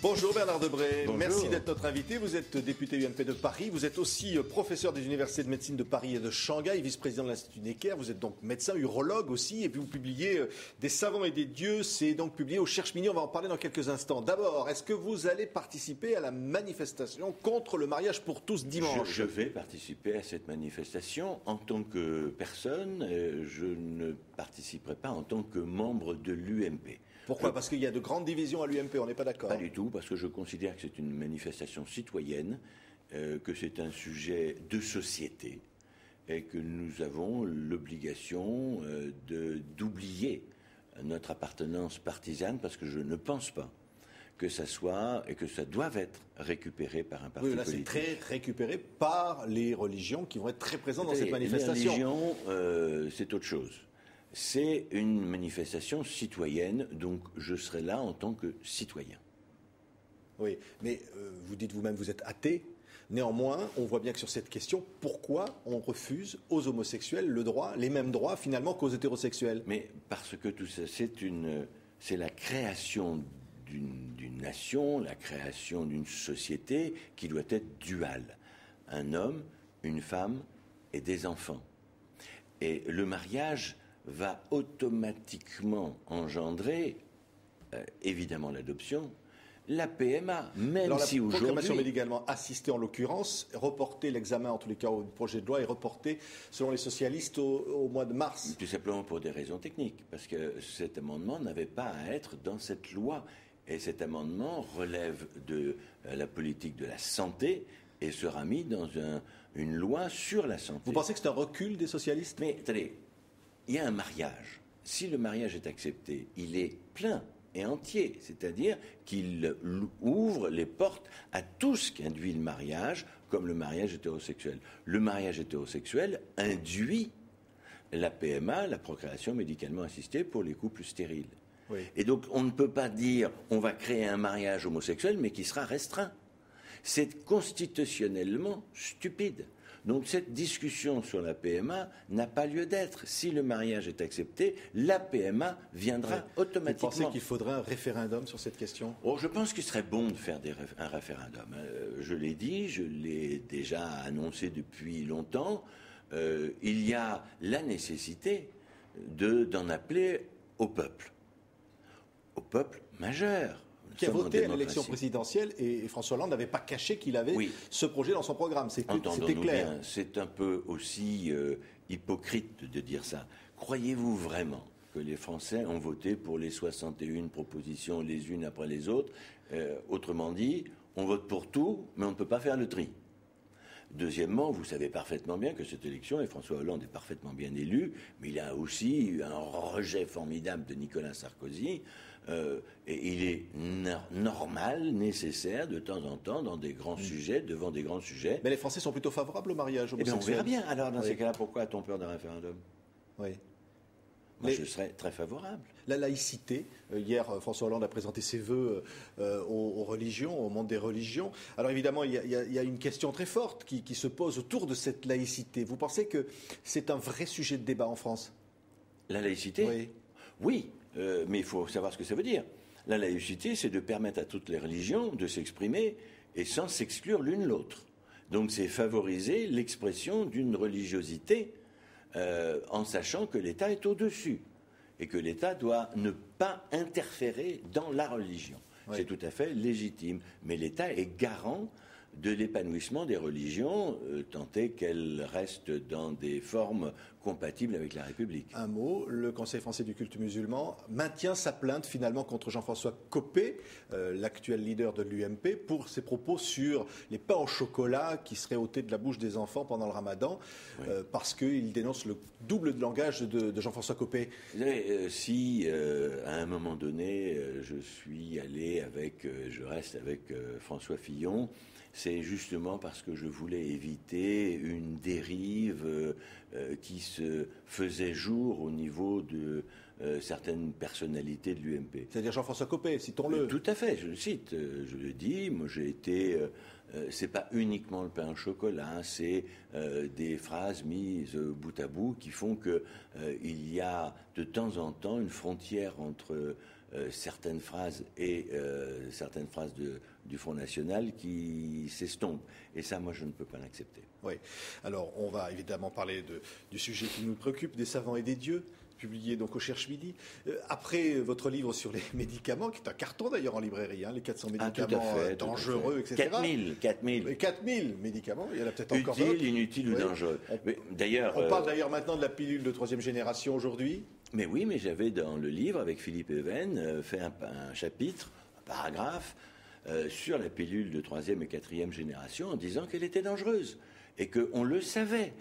Bonjour Bernard Debré, Bonjour. Merci d'être notre invité. Vous êtes député UMP de Paris, vous êtes aussi professeur des universités de médecine de Paris et de Shanghai, vice-président de l'Institut Necker, vous êtes donc médecin, urologue aussi, et puis vous publiez Des savants et des dieux, c'est donc publié au Cherche-Mignon, on va en parler dans quelques instants. D'abord, est-ce que vous allez participer à la manifestation contre le mariage pour tous dimanche? Je vais participer à cette manifestation en tant que personne, je ne participerai pas en tant que membre de l'UMP. Pourquoi? Parce qu'il y a de grandes divisions à l'UMP, on n'est pas d'accord? Pas du tout, parce que je considère que c'est une manifestation citoyenne, que c'est un sujet de société et que nous avons l'obligation d'oublier notre appartenance partisane, parce que je ne pense pas que ça soit et que ça doive être récupéré par un parti politique. politique. C'est très récupéré par les religions qui vont être très présentes dans cette manifestation. Les religions, c'est autre chose. C'est une manifestation citoyenne, donc je serai là en tant que citoyen. Oui, mais vous dites vous-même, vous êtes athée. Néanmoins, on voit bien que sur cette question, pourquoi on refuse aux homosexuels le droit, les mêmes droits finalement qu'aux hétérosexuels? Mais parce que tout ça, c'est la création d'une nation, la création d'une société qui doit être duale. Un homme, une femme et des enfants. Et le mariage va automatiquement engendrer, évidemment, l'adoption, la PMA, même Alors, si la aujourd'hui... proclamation médicalement assistée, en l'occurrence, reporter l'examen, en tous les cas, au projet de loi, est reporté, selon les socialistes, au mois de mars. Tout simplement pour des raisons techniques, parce que cet amendement n'avait pas à être dans cette loi. Et cet amendement relève de la politique de la santé et sera mis dans une loi sur la santé. Vous pensez que c'est un recul des socialistes? Mais attendez, il y a un mariage. Si le mariage est accepté, il est plein et entier, c'est-à-dire qu'il ouvre les portes à tout ce qu'induit le mariage, comme le mariage hétérosexuel. Le mariage hétérosexuel induit la PMA, la procréation médicalement assistée pour les couples stériles. Oui. Et donc on ne peut pas dire on va créer un mariage homosexuel mais qui sera restreint. C'est constitutionnellement stupide. Donc cette discussion sur la PMA n'a pas lieu d'être. Si le mariage est accepté, la PMA viendra automatiquement. Vous pensez qu'il faudrait un référendum sur cette question? Je pense qu'il serait bon de faire un référendum. Je l'ai dit, je l'ai déjà annoncé depuis longtemps. Il y a la nécessité d'en appeler au peuple majeur. Qui a voté à l'élection présidentielle, et François Hollande n'avait pas caché qu'il avait ce projet dans son programme. C'était clair. Bien, c'est un peu aussi hypocrite de dire ça. Croyez-vous vraiment que les Français ont voté pour les 61 propositions les unes après les autres? Autrement dit, on vote pour tout, mais on ne peut pas faire le tri. Deuxièmement, vous savez parfaitement bien que cette élection, et François Hollande est parfaitement bien élu, mais il y a aussi eu un rejet formidable de Nicolas Sarkozy, et il est normal, nécessaire, de temps en temps, dans des grands sujets, devant des grands sujets. Mais les Français sont plutôt favorables au mariage homosexuel. On verra bien. Alors, dans ces cas-là, pourquoi a-t-on peur d'un référendum? Oui. Moi, je serais très favorable. La laïcité, hier, François Hollande a présenté ses vœux aux religions, au monde des religions. Alors évidemment, il y a une question très forte qui se pose autour de cette laïcité. Vous pensez que c'est un vrai sujet de débat en France? La laïcité? Oui, mais il faut savoir ce que ça veut dire. La laïcité, c'est de permettre à toutes les religions de s'exprimer et sans s'exclure l'une l'autre. Donc c'est favoriser l'expression d'une religiosité en sachant que l'État est au-dessus et que l'État doit ne pas interférer dans la religion. Oui. C'est tout à fait légitime. Mais l'État est garant de l'épanouissement des religions, tant est qu'elles restent dans des formes compatibles avec la République. Un mot, le Conseil français du culte musulman maintient sa plainte finalement contre Jean-François Copé, l'actuel leader de l'UMP, pour ses propos sur les pains au chocolat qui seraient ôtés de la bouche des enfants pendant le ramadan, oui. Parce qu'il dénonce le double langage de Jean-François Copé. Vous savez, si à un moment donné, je reste avec François Fillon, c'est justement parce que je voulais éviter une dérive qui se faisait jour au niveau de certaines personnalités de l'UMP. C'est-à-dire Jean-François Copé, citons-le. Tout à fait, je le cite, je le dis. Moi, j'ai été... c'est pas uniquement le pain au chocolat, c'est des phrases mises bout à bout qui font que il y a de temps en temps une frontière entre certaines phrases du Front National qui s'estompent. Et ça, moi, je ne peux pas l'accepter. Oui. Alors, on va évidemment parler du sujet qui nous préoccupe, des savants et des dieux, publié donc au Cherche-Midi. Après votre livre sur les médicaments, qui est un carton d'ailleurs en librairie, les 400 médicaments dangereux, etc. 4000 médicaments, il y en a peut-être encore d'autres. Utiles, inutiles ou dangereux. On parle d'ailleurs maintenant de la pilule de 3e génération aujourd'hui. Mais oui, mais j'avais dans le livre, avec Philippe Even, fait un chapitre, un paragraphe, sur la pilule de 3e et 4e génération en disant qu'elle était dangereuse. Et qu'on le savait.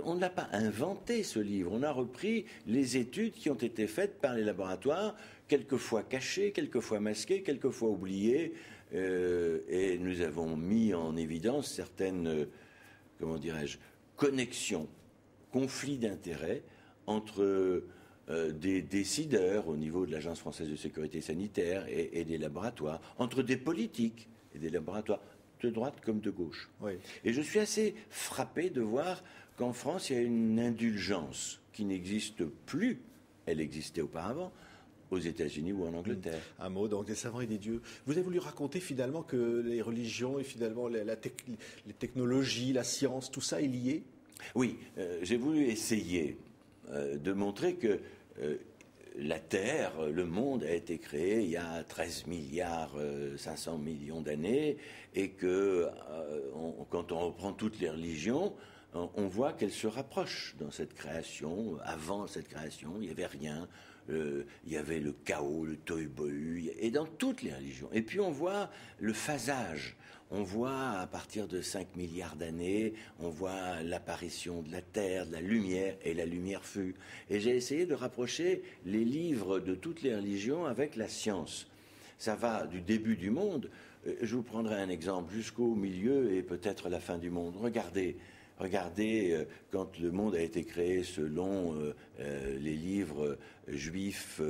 On ne l'a pas inventé, ce livre. On a repris les études qui ont été faites par les laboratoires, quelquefois cachées, quelquefois masquées, quelquefois oubliées. Et nous avons mis en évidence certaines, connexions, conflits d'intérêts entre des décideurs au niveau de l'Agence française de sécurité sanitaire et des laboratoires, entre des politiques et des laboratoires, de droite comme de gauche. Oui. Et je suis assez frappé de voir qu'en France, il y a une indulgence qui n'existe plus, elle existait auparavant, aux États-Unis ou en Angleterre. Un mot donc des savants et des dieux. Vous avez voulu raconter finalement que les religions et finalement les technologies, la science, tout ça est lié? Oui, j'ai voulu essayer de montrer que la Terre, le monde a été créé il y a 13 milliards 500 millions d'années et que quand on reprend toutes les religions, on voit qu'elles se rapprochent dans cette création. Avant cette création, il n'y avait rien. Il y avait le chaos, le tohu-bohu, et dans toutes les religions. Et puis on voit le phasage. On voit à partir de 5 milliards d'années, on voit l'apparition de la Terre, de la lumière, et la lumière fut. Et j'ai essayé de rapprocher les livres de toutes les religions avec la science. Ça va du début du monde. Je vous prendrai un exemple jusqu'au milieu et peut-être la fin du monde. Regardez, quand le monde a été créé selon les livres juifs,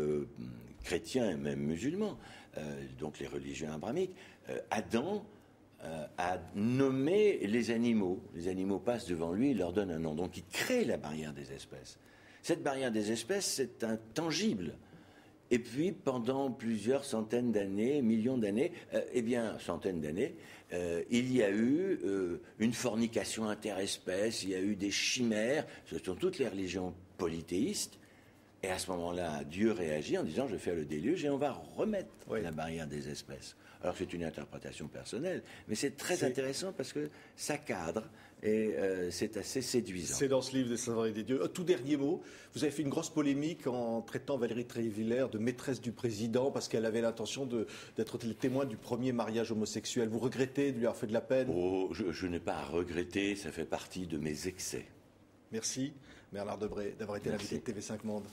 chrétiens et même musulmans, donc les religions abrahamiques, Adam a nommé les animaux. Les animaux passent devant lui, il leur donne un nom. Donc il crée la barrière des espèces. Cette barrière des espèces, c'est intangible. Et puis, pendant plusieurs centaines d'années, millions d'années, centaines d'années, il y a eu une fornication interespèces, il y a eu des chimères, ce sont toutes les religions polythéistes. Et à ce moment-là, Dieu réagit en disant « je vais faire le déluge et on va remettre la barrière des espèces ». Alors c'est une interprétation personnelle, mais c'est très intéressant parce que ça cadre et c'est assez séduisant. C'est dans ce livre des savants et des dieux. Tout dernier mot, vous avez fait une grosse polémique en traitant Valérie Trierweiler de maîtresse du président parce qu'elle avait l'intention d'être le témoin du premier mariage homosexuel. Vous regrettez de lui avoir fait de la peine? Je n'ai pas à regretter, ça fait partie de mes excès. Merci Bernard Debré d'avoir été l'invité de TV5 Monde.